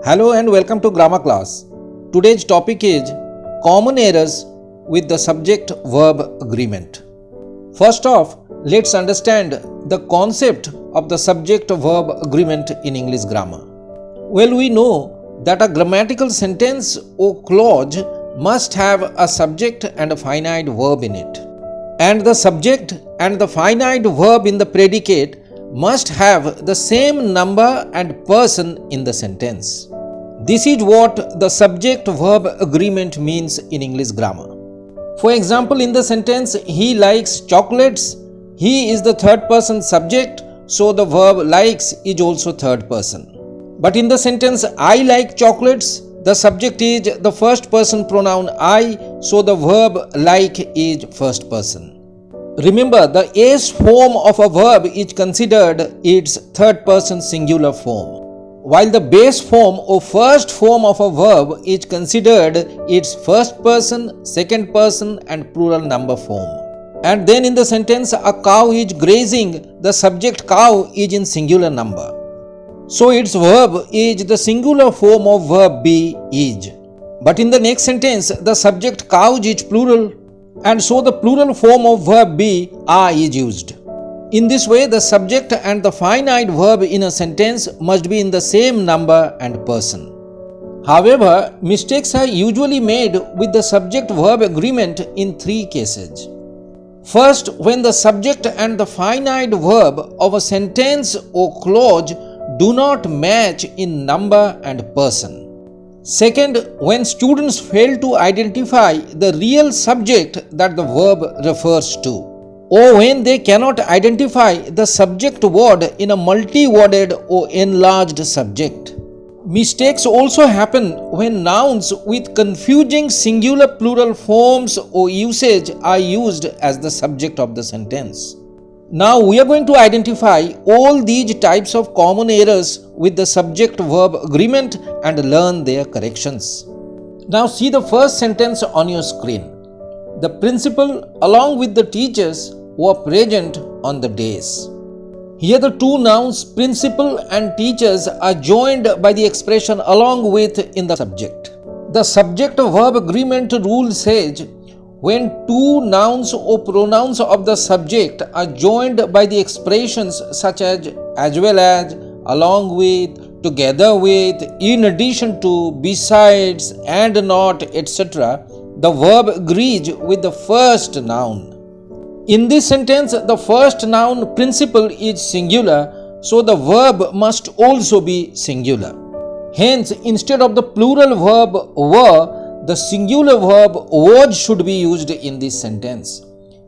Hello and welcome to grammar class. Today's topic is common errors with the subject-verb agreement. First off, let's understand the concept of the subject-verb agreement in English grammar. Well, we know that a grammatical sentence or clause must have a subject and a finite verb in it. And the subject and the finite verb in the predicate must have the same number and person in the sentence. This is what the subject-verb agreement means in English grammar. For example, in the sentence, he likes chocolates, he is the third person subject, so the verb likes is also third person. But in the sentence, I like chocolates, the subject is the first person pronoun I, so the verb like is first person. Remember, the S form of a verb is considered its third person singular form, while the base form or first form of a verb is considered its first person, second person and plural number form. And then in the sentence, a cow is grazing, the subject cow is in singular number. So its verb is the singular form of verb be is. But in the next sentence, the subject cows is plural, and so the plural form of verb be are is used. In this way, the subject and the finite verb in a sentence must be in the same number and person. However, mistakes are usually made with the subject-verb agreement in three cases. First, when the subject and the finite verb of a sentence or clause do not match in number and person. Second, when students fail to identify the real subject that the verb refers to, or when they cannot identify the subject word in a multi-worded or enlarged subject. Mistakes also happen when nouns with confusing singular plural forms or usage are used as the subject of the sentence. Now we are going to identify all these types of common errors with the subject-verb agreement and learn their corrections. Now see the first sentence on your screen. The principal along with the teachers were present on the dais. Here the two nouns principal and teachers are joined by the expression along with in the subject. The subject-verb agreement rule says when two nouns or pronouns of the subject are joined by the expressions such as well as, along with, together with, in addition to, besides, and not, etc., the verb agrees with the first noun. In this sentence, the first noun principal is singular, so the verb must also be singular. Hence, instead of the plural verb were, the singular verb was should be used in this sentence.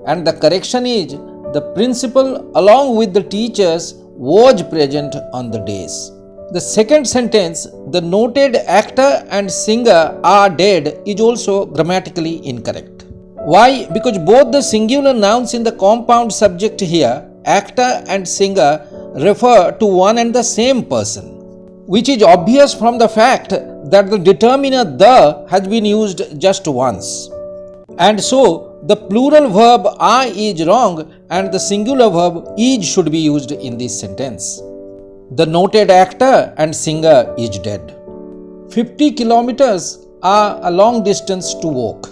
And the correction is, the principal along with the teachers was present on the dais. The second sentence, the noted actor and singer are dead, is also grammatically incorrect. Why? Because both the singular nouns in the compound subject here, actor and singer, refer to one and the same person, which is obvious from the fact that the determiner the has been used just once. And so, the plural verb I is wrong and the singular verb is should be used in this sentence. The noted actor and singer is dead. 50 kilometers are a long distance to walk.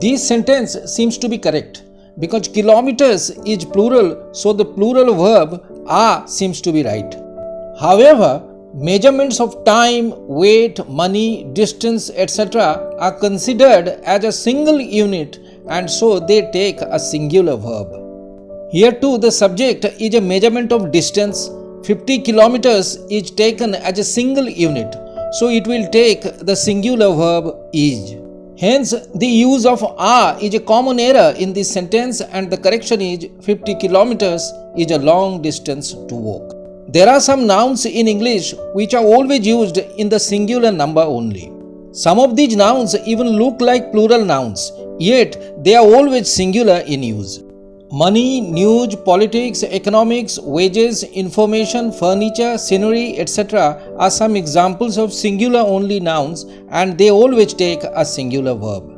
This sentence seems to be correct because kilometers is plural, so the plural verb are seems to be right. However, measurements of time, weight, money, distance, etc. are considered as a single unit and so they take a singular verb. Here too the subject is a measurement of distance. 50 kilometers is taken as a single unit, so it will take the singular verb is. Hence, the use of are is a common error in this sentence and the correction is 50 kilometers is a long distance to walk. There are some nouns in English which are always used in the singular number only. Some of these nouns even look like plural nouns, yet they are always singular in use. Money, news, politics, economics, wages, information, furniture, scenery, etc. are some examples of singular only nouns and they always take a singular verb.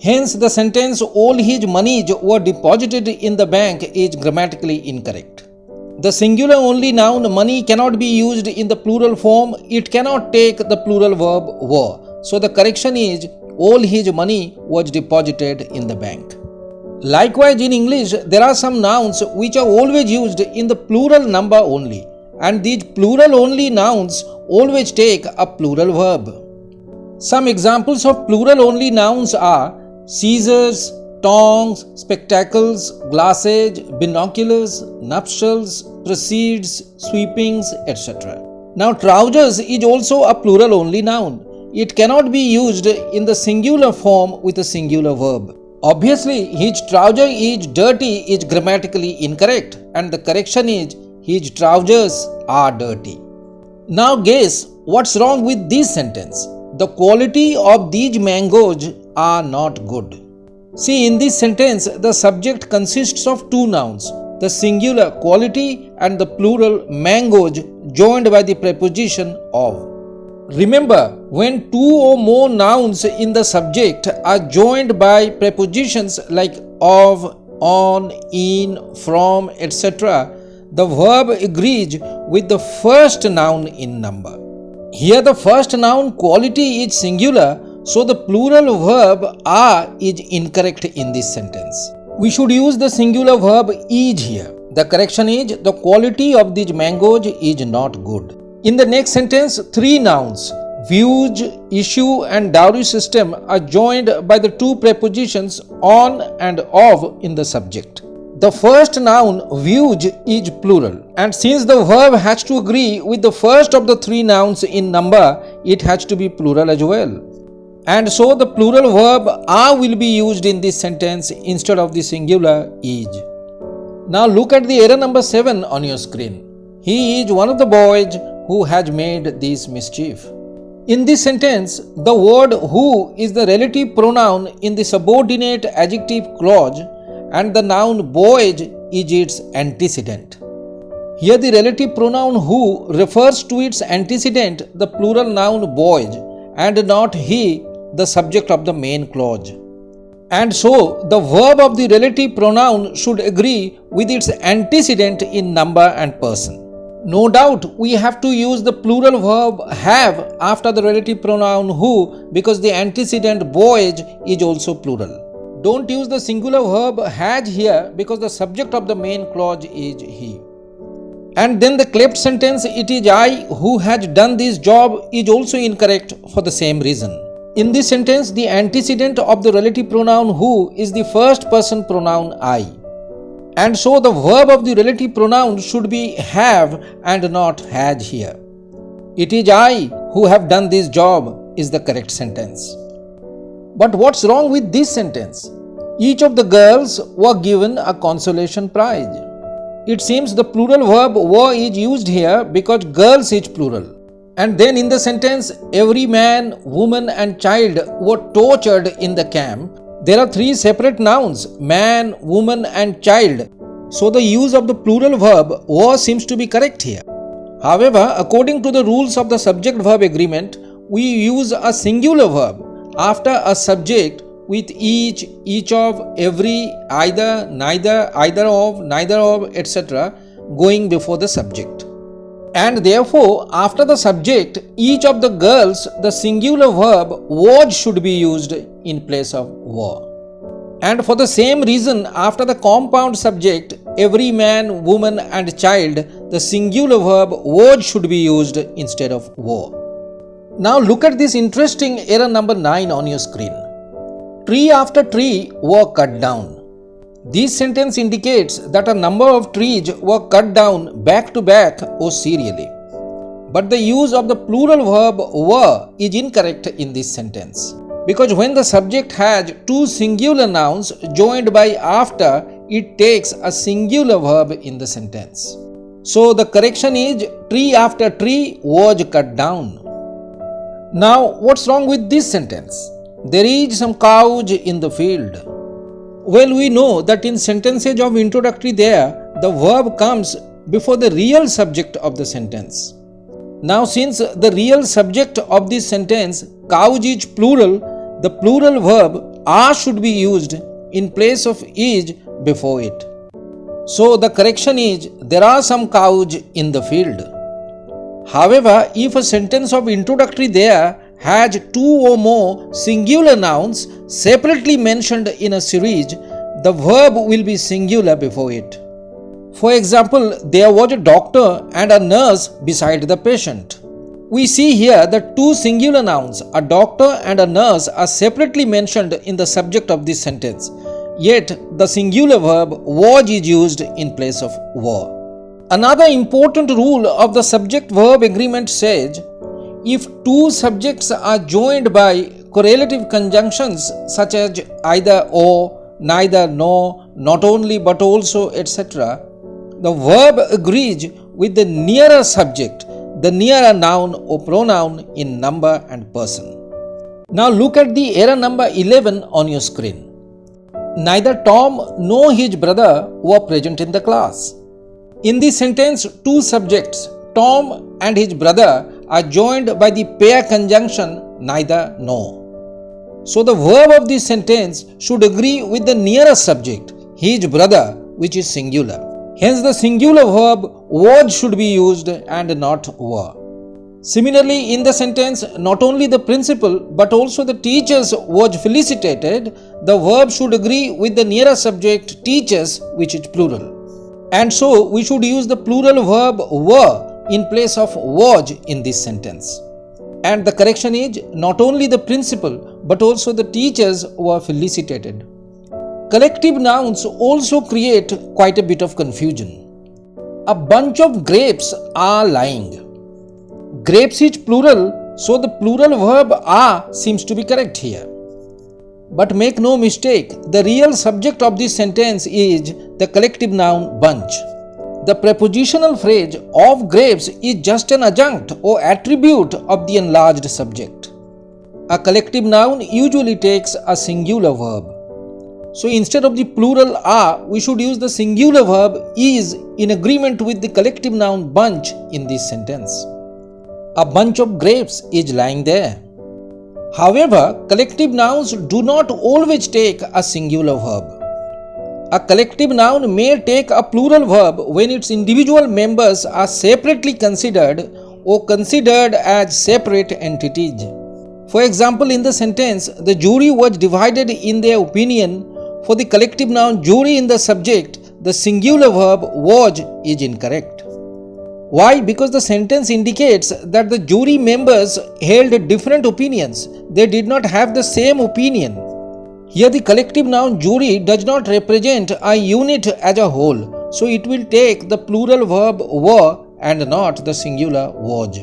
Hence, the sentence all his monies were deposited in the bank is grammatically incorrect. The singular only noun money cannot be used in the plural form. It cannot take the plural verb were. So the correction is all his money was deposited in the bank. Likewise, in English, there are some nouns which are always used in the plural number only, and these plural only nouns always take a plural verb. Some examples of plural only nouns are scissors, tongs, spectacles, glasses, binoculars, nuptials, proceeds, sweepings, etc. Now, trousers is also a plural only noun. It cannot be used in the singular form with a singular verb. Obviously, his trouser is dirty is grammatically incorrect, and the correction is his trousers are dirty. Now guess what's wrong with this sentence. The quality of these mangoes are not good. See, in this sentence, the subject consists of two nouns, the singular quality and the plural mangoes joined by the preposition of. Remember, when two or more nouns in the subject are joined by prepositions like of, on, in, from, etc., the verb agrees with the first noun in number. Here the first noun quality is singular, so the plural verb are is incorrect in this sentence. We should use the singular verb is here. The correction is the quality of these mangoes is not good. In the next sentence, three nouns, views, issue and dowry system are joined by the two prepositions on and of in the subject. The first noun views is plural, and since the verb has to agree with the first of the three nouns in number, it has to be plural as well. And so the plural verb are will be used in this sentence instead of the singular is. Now look at the error number 7 on your screen. He is one of the boys who has made this mischief. In this sentence, the word who is the relative pronoun in the subordinate adjective clause, and the noun boys is its antecedent. Here the relative pronoun who refers to its antecedent, the plural noun boys, and not he, the subject of the main clause. And so the verb of the relative pronoun should agree with its antecedent in number and person. No doubt we have to use the plural verb have after the relative pronoun who, because the antecedent boys is also plural. Don't use the singular verb has here because the subject of the main clause is he. And then the cleft sentence, it is I who has done this job, is also incorrect for the same reason. In this sentence, the antecedent of the relative pronoun who is the first person pronoun I. And so the verb of the relative pronoun should be have and not has here. It is I who have done this job is the correct sentence. But what's wrong with this sentence? Each of the girls were given a consolation prize. It seems the plural verb were is used here because girls is plural. And then in the sentence, every man, woman and child were tortured in the camp. There are three separate nouns, man, woman and child. So the use of the plural verb were seems to be correct here. However, according to the rules of the subject-verb agreement, we use a singular verb after a subject with each of, every, either, neither, either of, etc. going before the subject. And therefore, after the subject, each of the girls, the singular verb was should be used in place of were. And for the same reason, after the compound subject, every man, woman and child, the singular verb was should be used instead of were. Now look at this interesting error number 9 on your screen. Tree after tree were cut down. This sentence indicates that a number of trees were cut down back to back or serially. But the use of the plural verb were is incorrect in this sentence. Because when the subject has two singular nouns joined by after, it takes a singular verb in the sentence. So the correction is tree after tree was cut down. Now what's wrong with this sentence? There is some cows in the field. Well, we know that in sentences of introductory there, the verb comes before the real subject of the sentence. Now since the real subject of this sentence, cows is plural, the plural verb are should be used in place of is before it. So the correction is, there are some cows in the field. However, if a sentence of introductory there has two or more singular nouns separately mentioned in a series, the verb will be singular before it. For example, there was a doctor and a nurse beside the patient. We see here that two singular nouns, a doctor and a nurse, are separately mentioned in the subject of this sentence. Yet, the singular verb was is used in place of were. Another important rule of the subject-verb agreement says, if two subjects are joined by correlative conjunctions such as either or, neither, nor, not only but also, etc., the verb agrees with the nearer subject, the nearer noun or pronoun in number and person. Now look at the error number 11 on your screen. Neither Tom nor his brother were present in the class. In this sentence, two subjects, Tom and his brother, are joined by the pair conjunction neither nor. So the verb of this sentence should agree with the nearest subject, his brother, which is singular. Hence the singular verb was should be used and not were. Similarly, in the sentence, not only the principal but also the teachers was felicitated, the verb should agree with the nearest subject, teachers, which is plural. And so we should use the plural verb were in place of was in this sentence. And the correction is, not only the principal but also the teachers were felicitated. Collective nouns also create quite a bit of confusion. A bunch of grapes are lying. Grapes is plural, so the plural verb are seems to be correct here. But make no mistake, the real subject of this sentence is the collective noun bunch. The prepositional phrase of grapes is just an adjunct or attribute of the enlarged subject. A collective noun usually takes a singular verb. So instead of the plural are, we should use the singular verb is in agreement with the collective noun bunch in this sentence. A bunch of grapes is lying there. However, collective nouns do not always take a singular verb. A collective noun may take a plural verb when its individual members are separately considered or considered as separate entities. For example, in the sentence, the jury was divided in their opinion. For the collective noun jury in the subject, the singular verb was is incorrect. Why? Because the sentence indicates that the jury members held different opinions. They did not have the same opinion. Here the collective noun jury does not represent a unit as a whole, so it will take the plural verb were and not the singular was.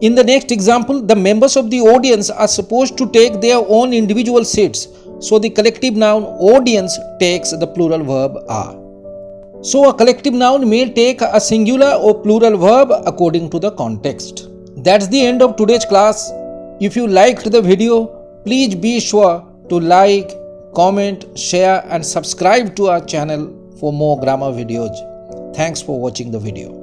In the next example, the members of the audience are supposed to take their own individual seats, so the collective noun audience takes the plural verb are. So a collective noun may take a singular or plural verb according to the context. That's the end of today's class. If you liked the video, please be sure to like, comment, share and subscribe to our channel for more grammar videos. Thanks for watching the video.